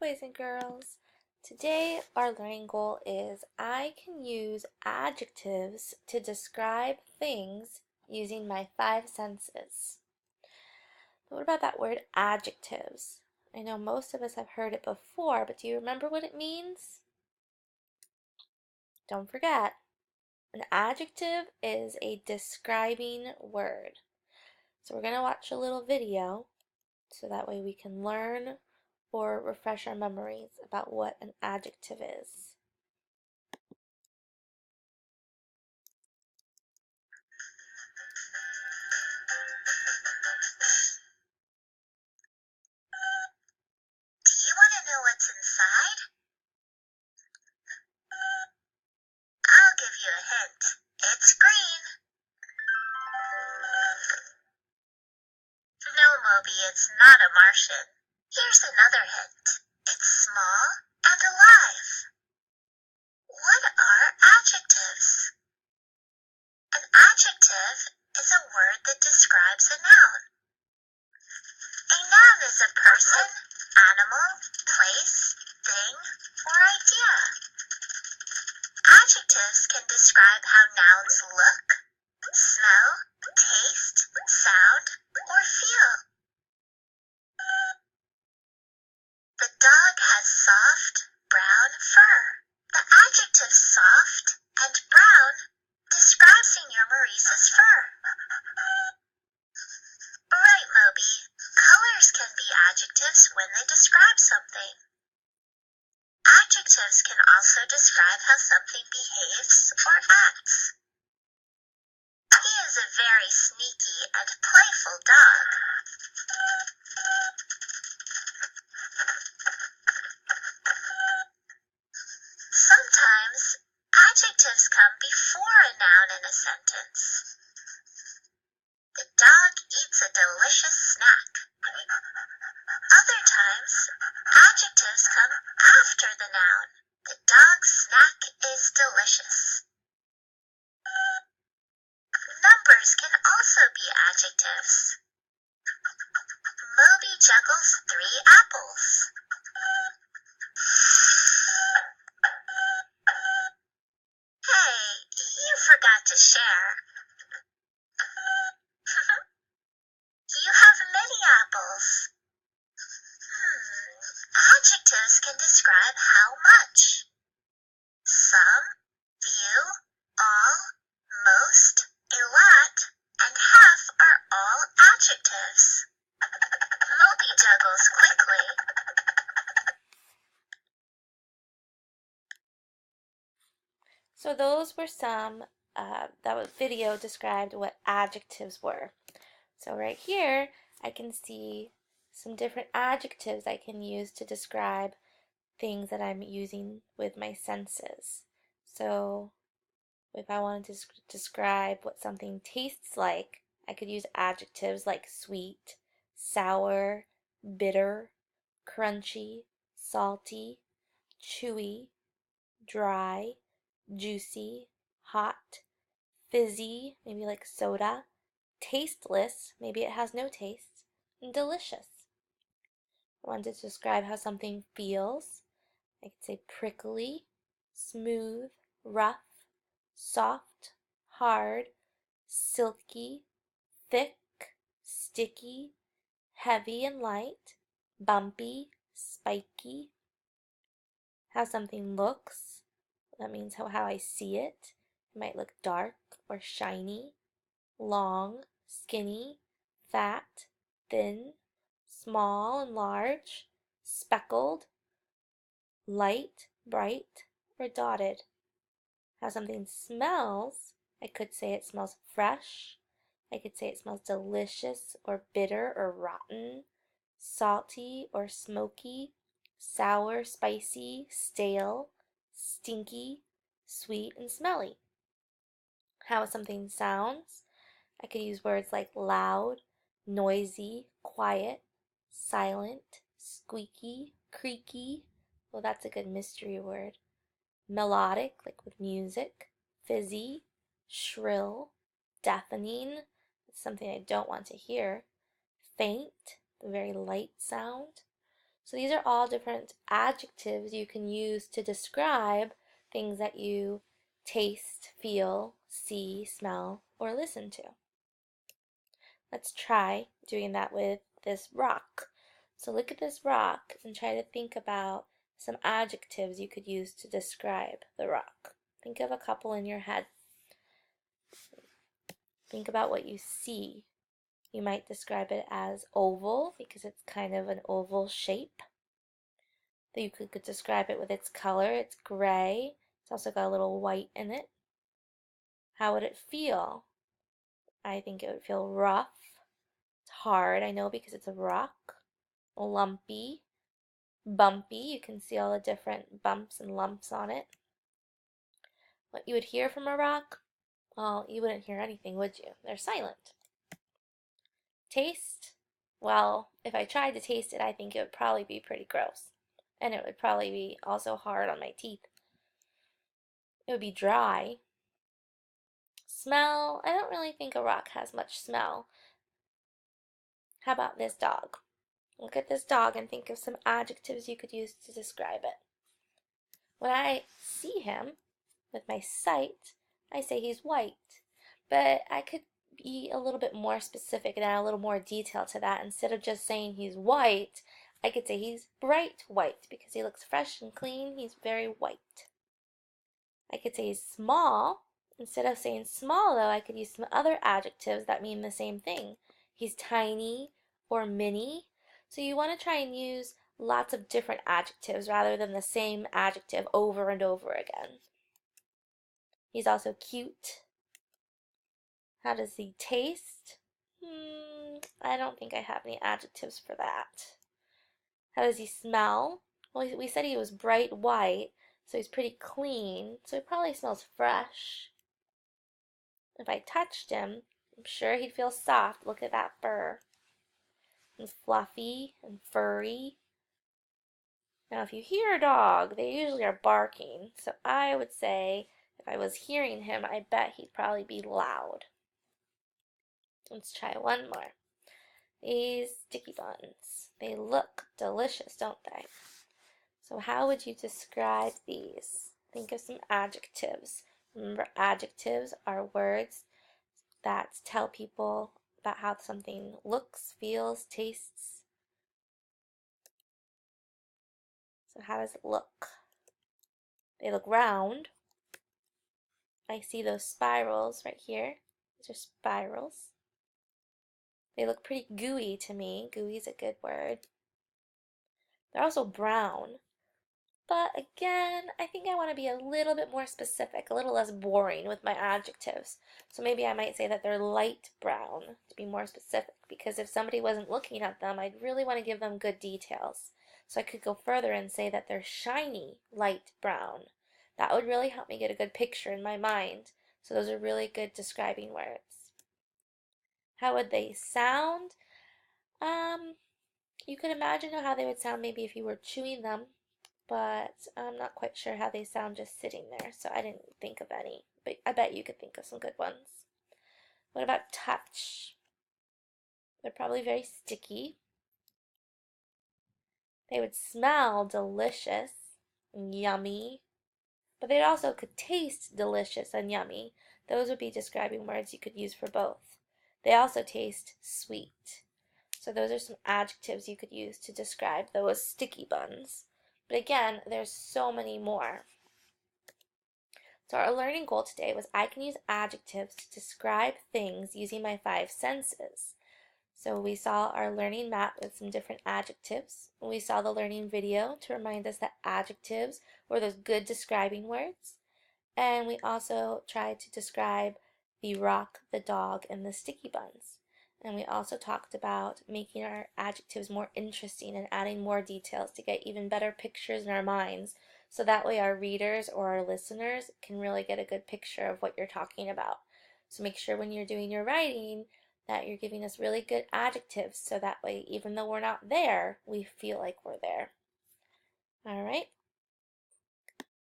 boys and girls. Today our learning goal is I can use adjectives to describe things using my five senses. But what about that word adjectives? I know most of us have heard it before, but do you remember what it means? Don't forget, an adjective is a describing word. So we're going to watch a little video so that way we can learn or refresh our memories about what an adjective is. Do you want to know what's inside? I'll give you a hint. It's green. No, Moby, it's not a Martian. Here's another hint. It's small and alive. What are adjectives? An adjective is a word that describes a noun. A noun is a person, animal, place, thing, or idea. Adjectives can describe how nouns look, smell, taste, sound, or feel. The dog has soft, brown fur. The adjective soft and brown describes Senor Maurice's fur. Right, Moby. Colors can be adjectives when they describe something. Adjectives can also describe how something behaves or acts. He is a very sneaky and playful dog. Sometimes, adjectives come before a noun in a sentence. The dog eats a delicious snack. Other times, adjectives come after the noun. The dog's snack is delicious. Numbers can also be adjectives. Moby juggles 3 apples. Hey, you forgot to share. You have many apples. Adjectives can describe how much. Some, few, all, most, a lot, and half are all adjectives. Moby juggles quickly. So those were that video described what adjectives were. So right here, I can see some different adjectives I can use to describe things that I'm using with my senses. So if I wanted to describe what something tastes like, I could use adjectives like sweet, sour, bitter, crunchy, salty, chewy, dry, juicy, hot, fizzy, maybe like soda, tasteless, maybe it has no taste, and delicious. I wanted to describe how something feels. I could say prickly, smooth, rough, soft, hard, silky, thick, sticky, heavy and light, bumpy, spiky. How something looks. That means how I see it. It might look dark or shiny, long, skinny, fat, thin, small and large, speckled, light, bright, or dotted. How something smells, I could say it smells fresh. I could say it smells delicious or bitter or rotten, salty or smoky, sour, spicy, stale, stinky, sweet, and smelly. How something sounds, I could use words like loud, noisy, quiet, silent, squeaky, creaky. Well, that's a good mystery word. Melodic, like with music, fizzy, shrill, deafening. That's something I don't want to hear. Faint, the very light sound. So these are all different adjectives you can use to describe things that you taste, feel, see, smell, or listen to. Let's try doing that with this rock. So look at this rock and try to think about some adjectives you could use to describe the rock. Think of a couple in your head. Think about what you see. You might describe it as oval because it's kind of an oval shape. You could describe it with its color. It's gray. It's also got a little white in it. How would it feel? I think it would feel rough. It's hard, I know, because it's a rock. Lumpy, bumpy. You can see all the different bumps and lumps on it. What you would hear from a rock? Well, you wouldn't hear anything, would you? They're silent. Taste? Well, if I tried to taste it, I think it would probably be pretty gross. And it would probably be also hard on my teeth. It would be dry. Smell? I don't really think a rock has much smell. How about this dog? Look at this dog and think of some adjectives you could use to describe it. When I see him with my sight, I say he's white. But I could be a little bit more specific and add a little more detail to that. Instead of just saying he's white, I could say he's bright white because he looks fresh and clean. He's very white. I could say he's small. Instead of saying small, though, I could use some other adjectives that mean the same thing. He's tiny or mini. So you want to try and use lots of different adjectives rather than the same adjective over and over again. He's also cute. How does he taste? I don't think I have any adjectives for that. How does he smell? Well, we said he was bright white, so he's pretty clean, so he probably smells fresh. If I touched him, I'm sure he'd feel soft. Look at that fur. It's fluffy and furry. Now, if you hear a dog, they usually are barking, so I would say if I was hearing him, I bet he'd probably be loud. Let's try one more. These sticky buns, they look delicious, don't they? So how would you describe these? Think of some adjectives. Remember, adjectives are words that tell people about how something looks, feels, tastes. So how does it look? They look round. I see those spirals right here. Those are spirals. They look pretty gooey to me. Gooey is a good word. They're also brown. But again, I think I want to be a little bit more specific, a little less boring with my adjectives. So maybe I might say that they're light brown to be more specific, because if somebody wasn't looking at them, I'd really want to give them good details. So I could go further and say that they're shiny light brown. That would really help me get a good picture in my mind. So those are really good describing words. How would they sound? You could imagine how they would sound maybe if you were chewing them, but I'm not quite sure how they sound just sitting there, so I didn't think of any, but I bet you could think of some good ones. What about touch? They're probably very sticky. They would smell delicious and yummy, but they also could taste delicious and yummy. Those would be describing words you could use for both. They also taste sweet. So those are some adjectives you could use to describe those sticky buns. But again, there's so many more. So our learning goal today was I can use adjectives to describe things using my 5 senses. So we saw our learning map with some different adjectives. We saw the learning video to remind us that adjectives were those good describing words. And we also tried to describe the rock, the dog, and the sticky buns. And we also talked about making our adjectives more interesting and adding more details to get even better pictures in our minds, so that way our readers or our listeners can really get a good picture of what you're talking about. So make sure when you're doing your writing that you're giving us really good adjectives, so that way even though we're not there, we feel like we're there. All right.